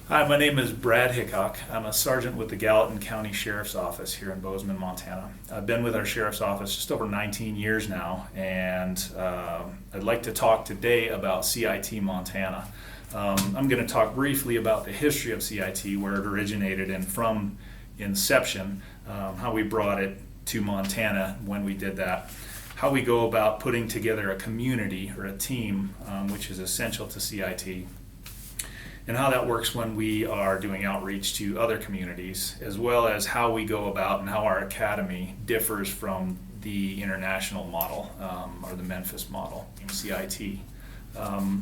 Hi, my name is Brad Hickok. I'm a sergeant with the Gallatin County Sheriff's Office here in Bozeman, Montana. I've been with our Sheriff's Office just over 19 years now, and I'd like to talk today about CIT Montana. I'm going to talk briefly about the history of CIT, where it originated, and from inception, how we brought it to Montana when we did that, how we go about putting together a community or a team, which is essential to CIT, and how that works when we are doing outreach to other communities, as well as how we go about and how our academy differs from the international model, or the Memphis model, CIT.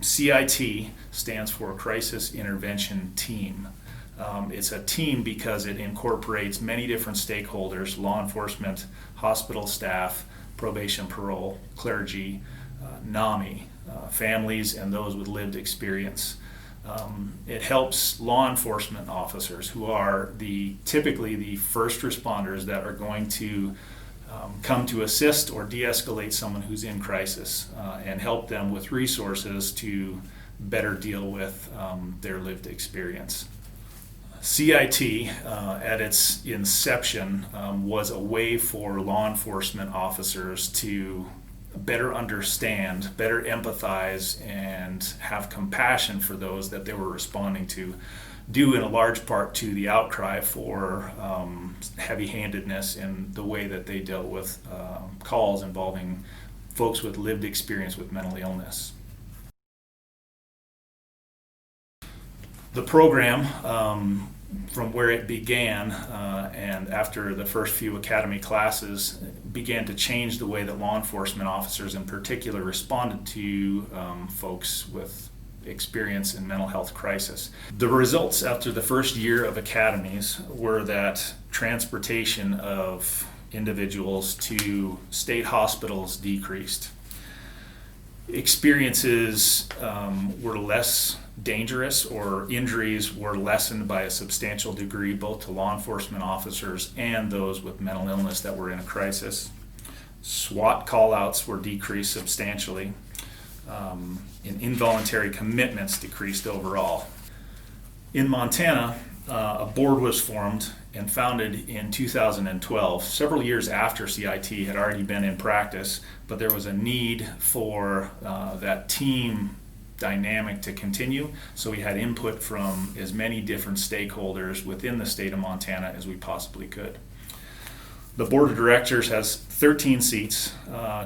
CIT stands for Crisis Intervention Team. It's a team because it incorporates many different stakeholders: law enforcement, hospital staff, probation, parole, clergy, NAMI, families, and those with lived experience. It helps law enforcement officers, who are typically the first responders that are going to come to assist or de-escalate someone who's in crisis, and help them with resources to better deal with their lived experience. CIT, at its inception, was a way for law enforcement officers to better understand, better empathize, and have compassion for those that they were responding to, due in a large part to the outcry for heavy-handedness in the way that they dealt with calls involving folks with lived experience with mental illness. The program, from where it began, and after the first few academy classes, began to change the way that law enforcement officers in particular responded to folks with experience in mental health crisis. The results after the first year of academies were that transportation of individuals to state hospitals decreased. Experiences were less dangerous, or injuries were lessened by a substantial degree, both to law enforcement officers and those with mental illness that were in a crisis. SWAT call-outs were decreased substantially, and involuntary commitments decreased overall. In Montana, a board was formed and founded in 2012, several years after CIT had already been in practice, but there was a need for that team dynamic to continue, so we had input from as many different stakeholders within the state of Montana as we possibly could. The board of directors has 13 seats,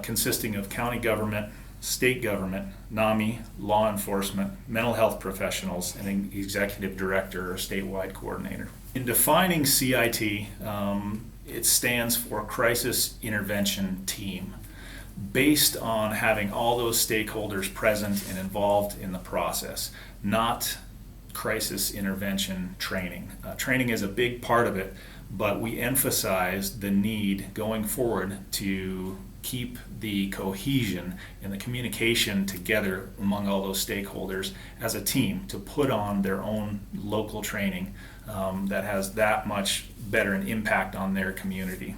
consisting of county government, state government, NAMI, law enforcement, mental health professionals, and an executive director or statewide coordinator. In defining CIT, it stands for Crisis Intervention Team, based on having all those stakeholders present and involved in the process, not crisis intervention training. Training is a big part of it, but we emphasize the need going forward to keep the cohesion and the communication together among all those stakeholders as a team, to put on their own local training that has that much better an impact on their community.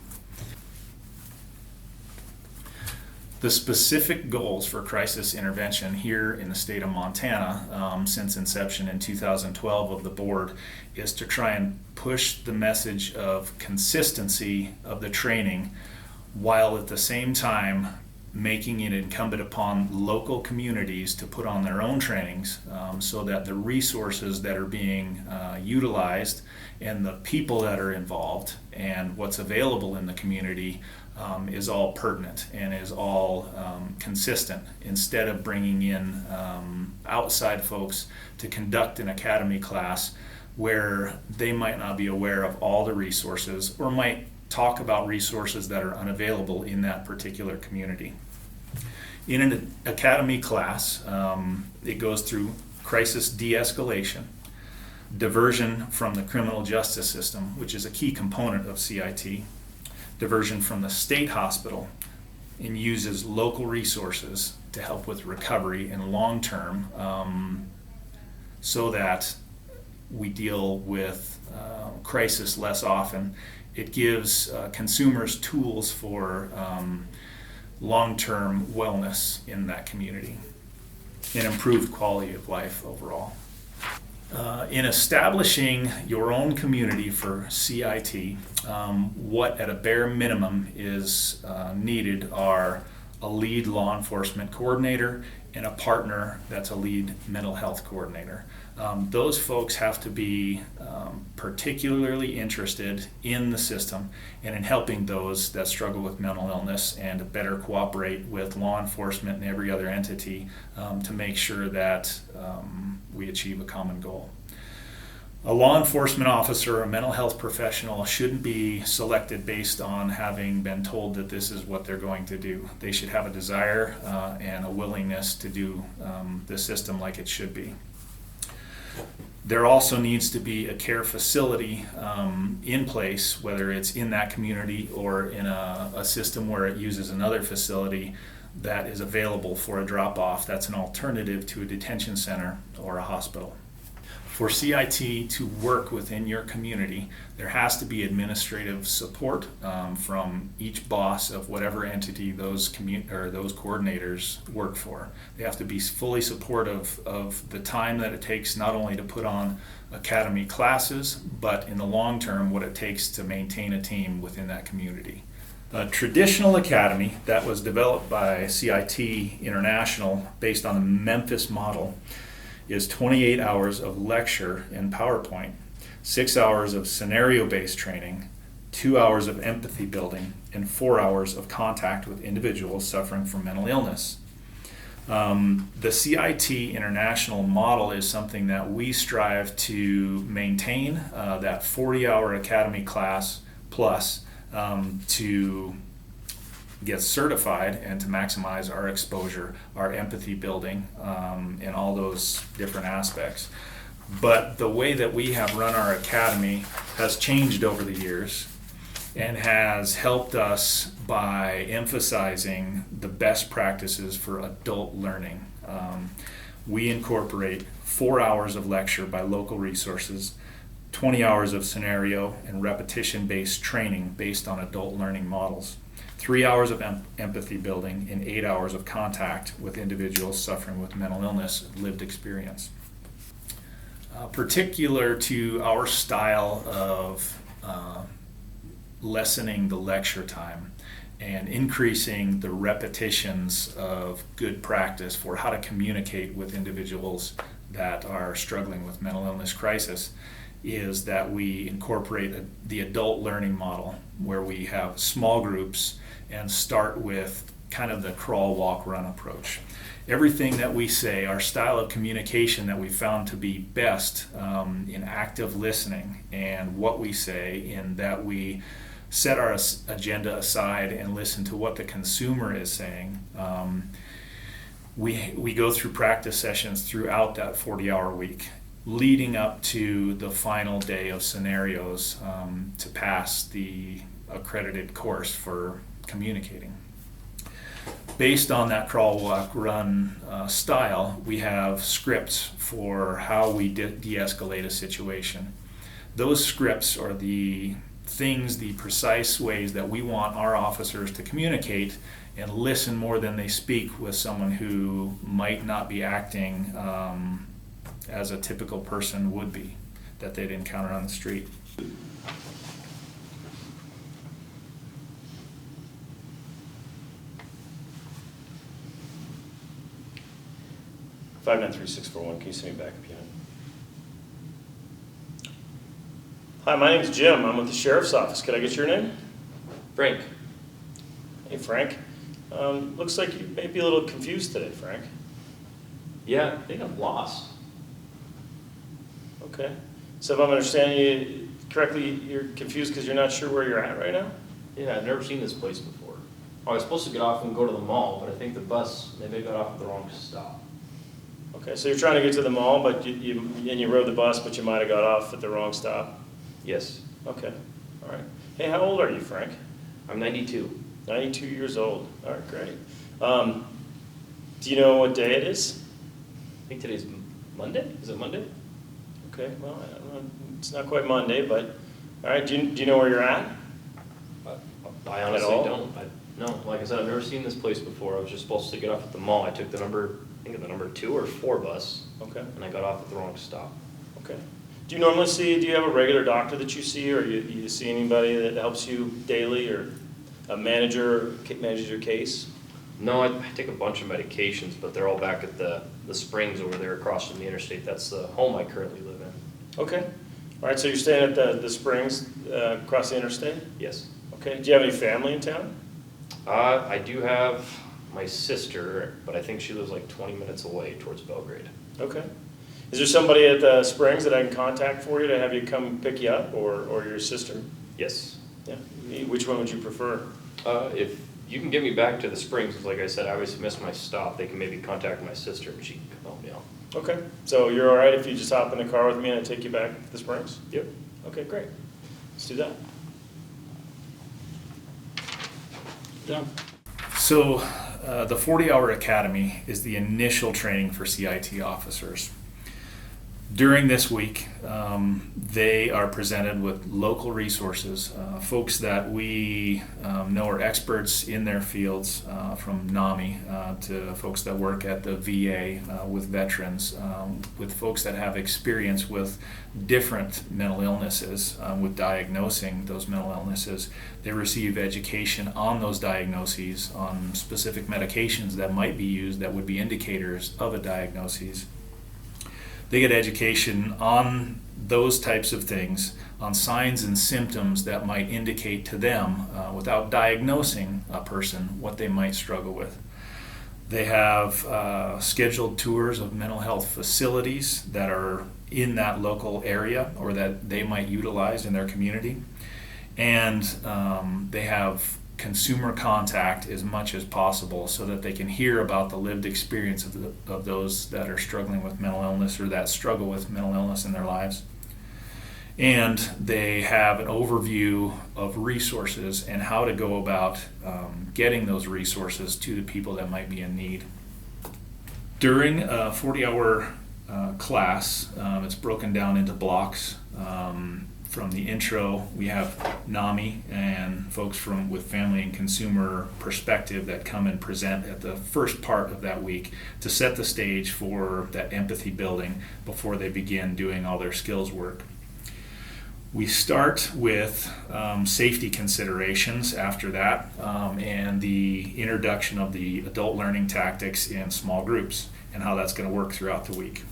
The specific goals for crisis intervention here in the state of Montana, since inception in 2012 of the board, is to try and push the message of consistency of the training, while at the same time making it incumbent upon local communities to put on their own trainings, so that the resources that are being utilized and the people that are involved and what's available in the community is all pertinent and is all consistent, instead of bringing in outside folks to conduct an academy class where they might not be aware of all the resources, or might talk about resources that are unavailable in that particular community. In an academy class, it goes through crisis de-escalation, diversion from the criminal justice system, which is a key component of CIT, diversion from the state hospital, and uses local resources to help with recovery and long-term, so that we deal with crisis less often. It gives consumers tools for long-term wellness in that community and improved quality of life overall. In establishing your own community for CIT, what at a bare minimum is needed are a lead law enforcement coordinator and a partner that's a lead mental health coordinator. Those folks have to be particularly interested in the system and in helping those that struggle with mental illness and to better cooperate with law enforcement and every other entity to make sure that we achieve a common goal. A law enforcement officer or a mental health professional shouldn't be selected based on having been told that this is what they're going to do. They should have a desire and a willingness to do the system like it should be. There also needs to be a care facility in place, whether it's in that community or in a system where it uses another facility that is available for a drop-off that's an alternative to a detention center or a hospital. For CIT to work within your community, there has to be administrative support from each boss of whatever entity those coordinators work for. They have to be fully supportive of the time that it takes not only to put on academy classes, but in the long term what it takes to maintain a team within that community. A traditional academy that was developed by CIT International based on the Memphis model is 28 hours of lecture in PowerPoint, 6 hours of scenario-based training, 2 hours of empathy building, and 4 hours of contact with individuals suffering from mental illness. The CIT International model is something that we strive to maintain, that 40-hour academy class plus to get certified and to maximize our exposure, our empathy building, and all those different aspects. But the way that we have run our academy has changed over the years and has helped us by emphasizing the best practices for adult learning. We incorporate 4 hours of lecture by local resources, 20 hours of scenario and repetition-based training based on adult learning models, 3 hours of empathy building, and 8 hours of contact with individuals suffering with mental illness lived experience. Particular to our style of lessening the lecture time and increasing the repetitions of good practice for how to communicate with individuals that are struggling with mental illness crisis is that we incorporate the adult learning model where we have small groups and start with kind of the crawl, walk, run approach. Everything that we say, our style of communication that we found to be best in active listening, and what we say in that we set our agenda aside and listen to what the consumer is saying. We go through practice sessions throughout that 40-hour week, leading up to the final day of scenarios to pass the accredited course for communicating. Based on that crawl, walk, run style, we have scripts for how we de-escalate a situation. Those scripts are the things, the precise ways that we want our officers to communicate and listen more than they speak with someone who might not be acting as a typical person would be that they'd encounter on the street. 593641. Can you send me back up, unit? Hi, my name's Jim. I'm with the Sheriff's Office. Could I get your name? Frank. Hey, Frank. Looks like you may be a little confused today, Frank. Yeah, I think I'm lost. Okay. So if I'm understanding you correctly, you're confused because you're not sure where you're at right now? Yeah, I've never seen this place before. I was supposed to get off and go to the mall, but I think the bus maybe got off at the wrong stop. Okay, so you're trying to get to the mall, but you rode the bus, but you might have got off at the wrong stop? Yes. Okay, all right. Hey, how old are you, Frank? I'm 92. 92 years old. All right, great. Do you know what day it is? I think today's Monday. Is it Monday? Okay, well, I don't know. It's not quite Monday, but all right. Do you know where you're at? I honestly all? don't. No, like I said, I've never seen this place before. I was just supposed to get off at the mall. I took the number 2 or 4 bus, Okay. and I got off at the wrong stop. Okay. Do you have a regular doctor that you see, or you see anybody that helps you daily, or a manager manages your case? No, I take a bunch of medications, but they're all back at the springs over there across from the interstate. That's the home I currently live in. Okay. All right, so you're staying at the springs across the interstate? Yes. Okay. Do you have any family in town? I do have my sister, but I think she lives like 20 minutes away towards Belgrade. Okay. Is there somebody at the springs that I can contact for you to have you come pick you up, or your sister? Yes. Yeah. Which one would you prefer? If you can get me back to the springs, 'cause like I said, I always miss my stop, they can maybe contact my sister and she can come help me out. Okay. So you're all right if you just hop in the car with me and I take you back to the springs? Yep. Okay, great. Let's do that. Yeah. So the 40-hour academy is the initial training for CIT officers. During this week, they are presented with local resources, folks that we know are experts in their fields, from NAMI to folks that work at the VA with veterans, with folks that have experience with different mental illnesses, with diagnosing those mental illnesses. They receive education on those diagnoses, on specific medications that might be used that would be indicators of a diagnosis. They get education on those types of things, on signs and symptoms that might indicate to them, without diagnosing a person, what they might struggle with. They have scheduled tours of mental health facilities that are in that local area or that they might utilize in their community. And they have consumer contact as much as possible so that they can hear about the lived experience of those that are struggling with mental illness or that struggle with mental illness in their lives. And they have an overview of resources and how to go about getting those resources to the people that might be in need. During a 40-hour class, it's broken down into blocks. From the intro, we have NAMI and folks with family and consumer perspective that come and present at the first part of that week to set the stage for that empathy building before they begin doing all their skills work. We start with safety considerations after that, and the introduction of the adult learning tactics in small groups and how that's going to work throughout the week.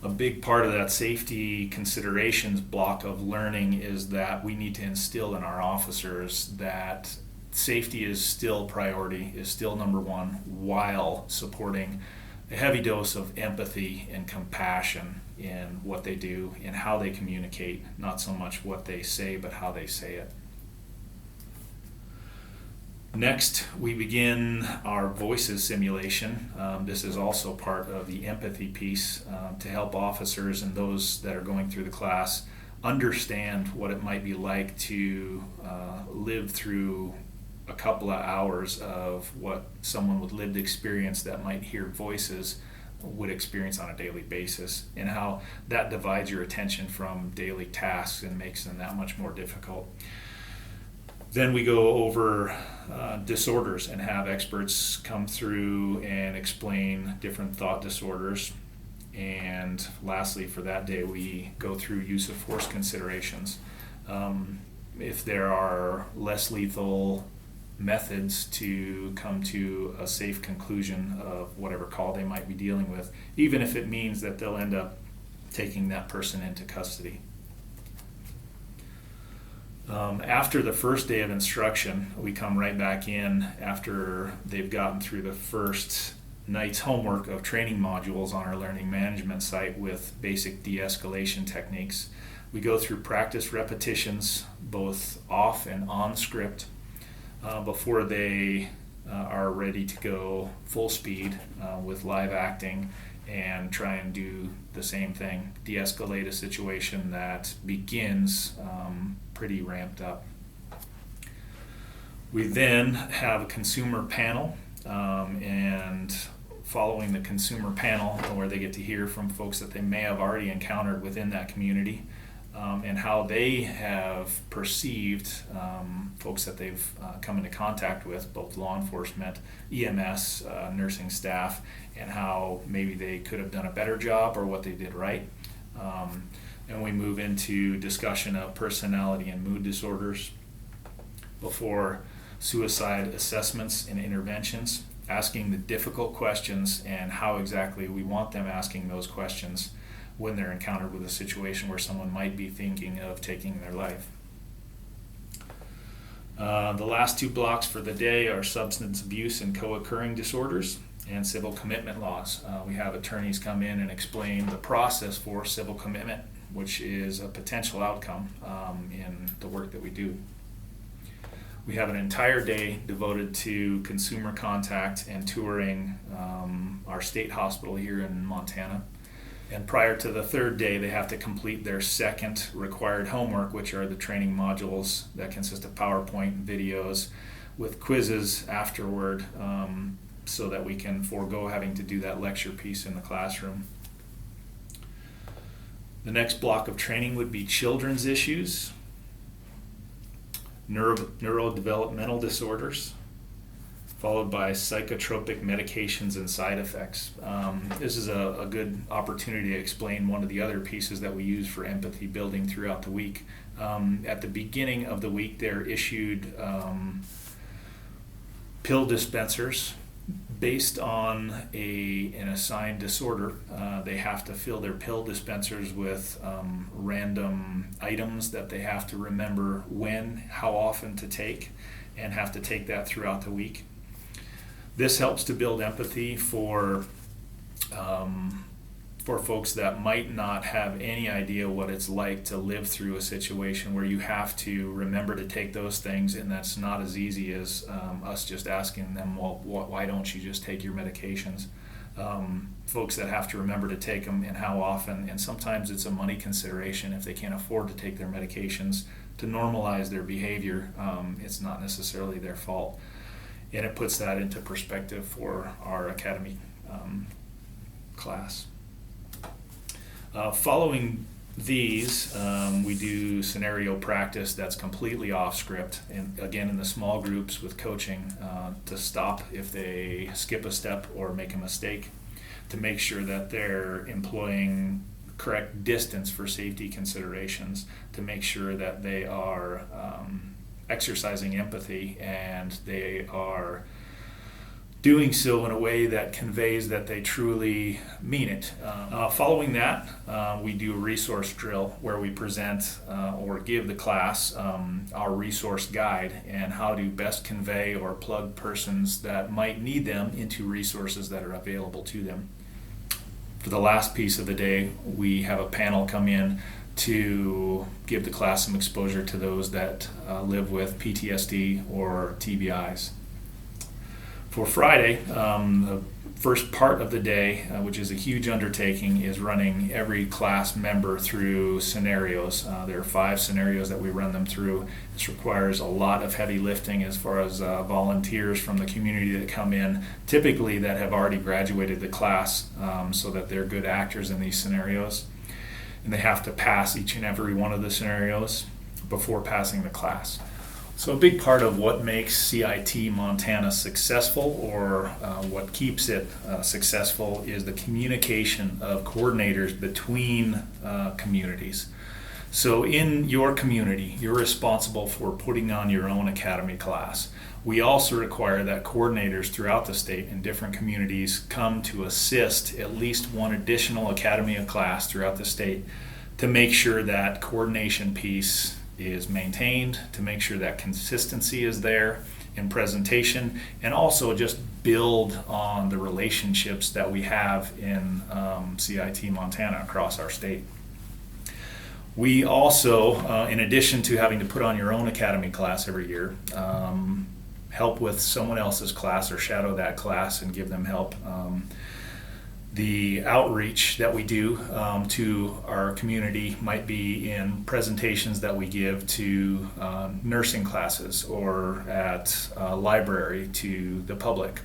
A big part of that safety considerations block of learning is that we need to instill in our officers that safety is still priority, is still number one, while supporting a heavy dose of empathy and compassion in what they do and how they communicate, not so much what they say, but how they say it. Next, we begin our voices simulation. This is also part of the empathy piece to help officers and those that are going through the class understand what it might be like to live through a couple of hours of what someone with lived experience that might hear voices would experience on a daily basis, and how that divides your attention from daily tasks and makes them that much more difficult. Then we go over disorders and have experts come through and explain different thought disorders. And lastly, for that day, we go through use of force considerations. If there are less lethal methods to come to a safe conclusion of whatever call they might be dealing with, even if it means that they'll end up taking that person into custody. After the first day of instruction, we come right back in after they've gotten through the first night's homework of training modules on our learning management site with basic de-escalation techniques. We go through practice repetitions, both off and on script, before they are ready to go full speed with live acting and try and do the same thing, de-escalate a situation that begins pretty ramped up. We then have a consumer panel, and following the consumer panel, where they get to hear from folks that they may have already encountered within that community, and how they have perceived folks that they've come into contact with, both law enforcement, EMS, nursing staff, and how maybe they could have done a better job or what they did right. And we move into discussion of personality and mood disorders before suicide assessments and interventions, asking the difficult questions and how exactly we want them asking those questions when they're encountered with a situation where someone might be thinking of taking their life. The last two blocks for the day are substance abuse and co-occurring disorders and civil commitment laws. We have attorneys come in and explain the process for civil commitment, which is a potential outcome in the work that we do. We have an entire day devoted to consumer contact and touring our state hospital here in Montana. And prior to the third day, they have to complete their second required homework, which are the training modules that consist of PowerPoint videos with quizzes afterward, so that we can forego having to do that lecture piece in the classroom. The next block of training would be children's issues, neurodevelopmental disorders, followed by psychotropic medications and side effects. This is a good opportunity to explain one of the other pieces that we use for empathy building throughout the week. At the beginning of the week, they're issued pill dispensers based on an assigned disorder. They have to fill their pill dispensers with random items that they have to remember when, how often to take, and have to take that throughout the week. This helps to build empathy for folks that might not have any idea what it's like to live through a situation where you have to remember to take those things, and that's not as easy as us just asking them, well, why don't you just take your medications? Folks that have to remember to take them and how often, and sometimes it's a money consideration if they can't afford to take their medications to normalize their behavior. It's not necessarily their fault. And it puts that into perspective for our academy class. Following these, we do scenario practice that's completely off script, and again in the small groups with coaching to stop if they skip a step or make a mistake, to make sure that they're employing correct distance for safety considerations, to make sure that they are exercising empathy and they are doing so in a way that conveys that they truly mean it. Following that, we do a resource drill where we present or give the class our resource guide and how to best convey or plug persons that might need them into resources that are available to them. For the last piece of the day, we have a panel come in to give the class some exposure to those that live with PTSD or TBIs. For Friday, the first part of the day, which is a huge undertaking, is running every class member through scenarios. There are 5 scenarios that we run them through. This requires a lot of heavy lifting as far as volunteers from the community that come in, typically that have already graduated the class, so that they're good actors in these scenarios. And they have to pass each and every one of the scenarios before passing the class. So a big part of what makes CIT Montana successful, or what keeps it successful, is the communication of coordinators between communities. So in your community, you're responsible for putting on your own academy class. We also require that coordinators throughout the state in different communities come to assist at least one additional academy class throughout the state to make sure that coordination piece is maintained, to make sure that consistency is there in presentation, and also just build on the relationships that we have in CIT Montana across our state. We also, in addition to having to put on your own academy class every year, help with someone else's class or shadow that class and give them help. The outreach that we do to our community might be in presentations that we give to nursing classes or at a library to the public.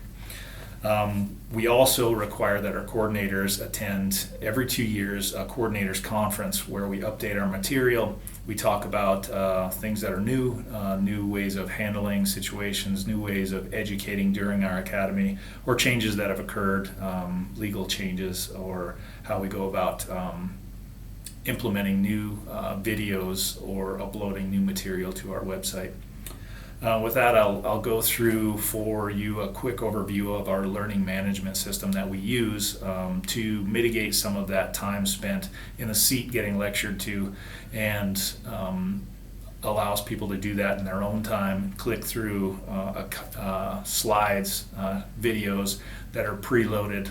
We also require that our coordinators attend every 2 years a coordinators conference where we update our material. We talk about things that are new ways of handling situations, new ways of educating during our academy, or changes that have occurred, legal changes, or how we go about implementing new videos or uploading new material to our website. With that, I'll go through for you a quick overview of our learning management system that we use to mitigate some of that time spent in the seat getting lectured to, and allows people to do that in their own time, click through slides, videos that are preloaded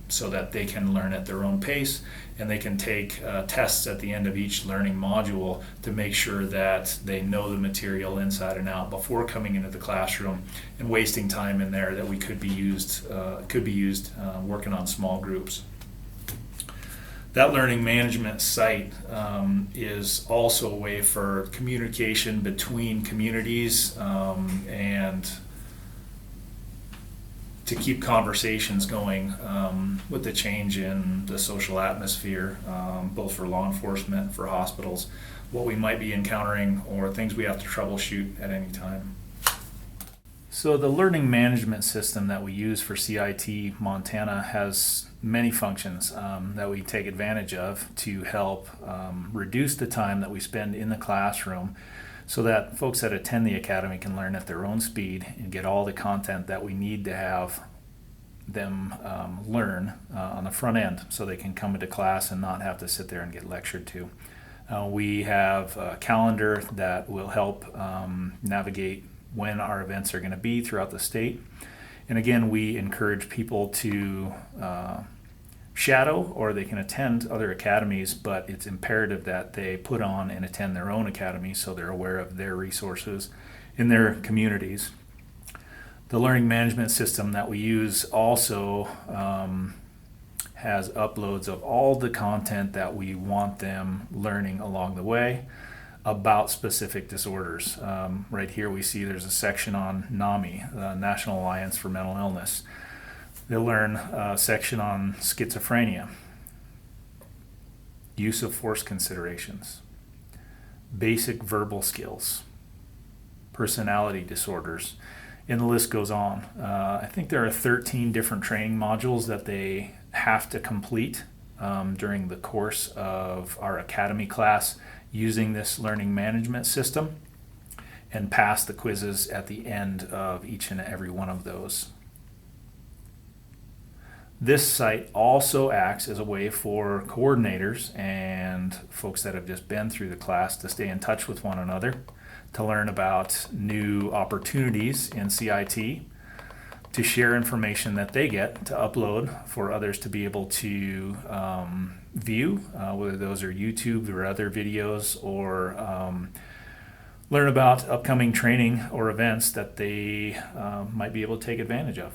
so that they can learn at their own pace, and they can take tests at the end of each learning module to make sure that they know the material inside and out before coming into the classroom and wasting time in there that we could be used working on small groups. That learning management site is also a way for communication between communities and to keep conversations going with the change in the social atmosphere, both for law enforcement, for hospitals, what we might be encountering, or things we have to troubleshoot at any time. So the learning management system that we use for CIT Montana has many functions that we take advantage of to help reduce the time that we spend in the classroom, so that folks that attend the academy can learn at their own speed and get all the content that we need to have them learn on the front end, so they can come into class and not have to sit there and get lectured to. We have a calendar that will help navigate when our events are going to be throughout the state. And again, we encourage people to shadow, or they can attend other academies, but it's imperative that they put on and attend their own academy so they're aware of their resources in their communities. The learning management system that we use also has uploads of all the content that we want them learning along the way about specific disorders. Right here we see there's a section on NAMI, the National Alliance for Mental Illness. They'll learn a section on schizophrenia, use of force considerations, basic verbal skills, personality disorders, and the list goes on. I think there are 13 different training modules that they have to complete during the course of our academy class using this learning management system, and pass the quizzes at the end of each and every one of those. This site also acts as a way for coordinators and folks that have just been through the class to stay in touch with one another, to learn about new opportunities in CIT, to share information that they get to upload for others to be able to view, whether those are YouTube or other videos, or learn about upcoming training or events that they might be able to take advantage of.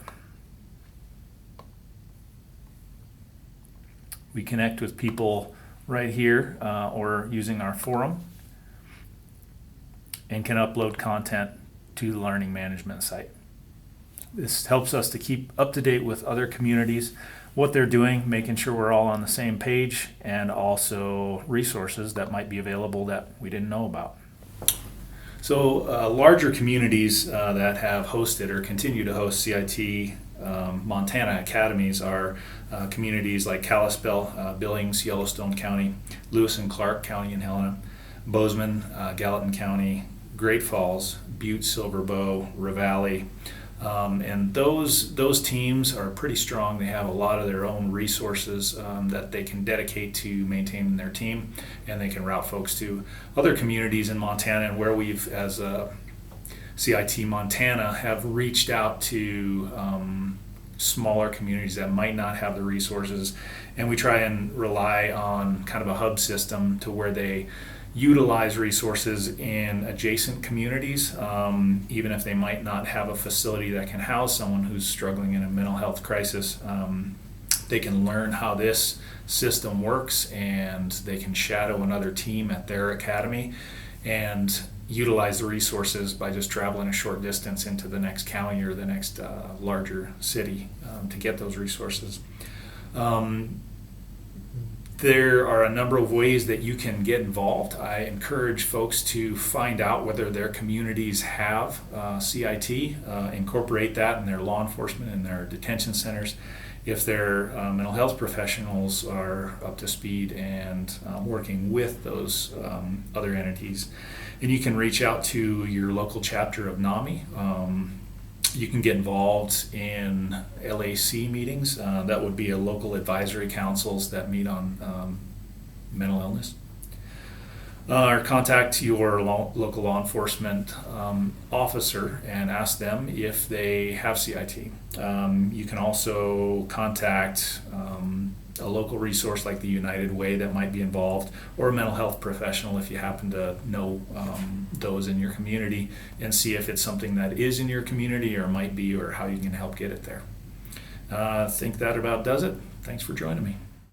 We connect with people right here or using our forum, and can upload content to the learning management site. This helps us to keep up to date with other communities, what they're doing, making sure we're all on the same page, and also resources that might be available that we didn't know about. So larger communities that have hosted or continue to host CIT Montana academies are communities like Kalispell, Billings, Yellowstone County, Lewis and Clark County in Helena, Bozeman, Gallatin County, Great Falls, Butte, Silver Bow, Ravalli. And those teams are pretty strong. They have a lot of their own resources that they can dedicate to maintaining their team, and they can route folks to other communities in Montana, and where we've, as CIT Montana, have reached out to smaller communities that might not have the resources, and we try and rely on kind of a hub system to where they utilize resources in adjacent communities, even if they might not have a facility that can house someone who's struggling in a mental health crisis. They can learn how this system works, and they can shadow another team at their academy. And utilize the resources by just traveling a short distance into the next county or the next larger city to get those resources. There are a number of ways that you can get involved. I encourage folks to find out whether their communities have CIT, incorporate that in their law enforcement and their detention centers. If their mental health professionals are up to speed and working with those other entities. And you can reach out to your local chapter of NAMI. You can get involved in LAC meetings. That would be a local advisory councils that meet on mental illness. Or contact your local law enforcement officer and ask them if they have CIT. You can also contact a local resource like the United Way that might be involved, or a mental health professional if you happen to know those in your community, and see if it's something that is in your community or might be, or how you can help get it there. I think that about does it. Thanks for joining me.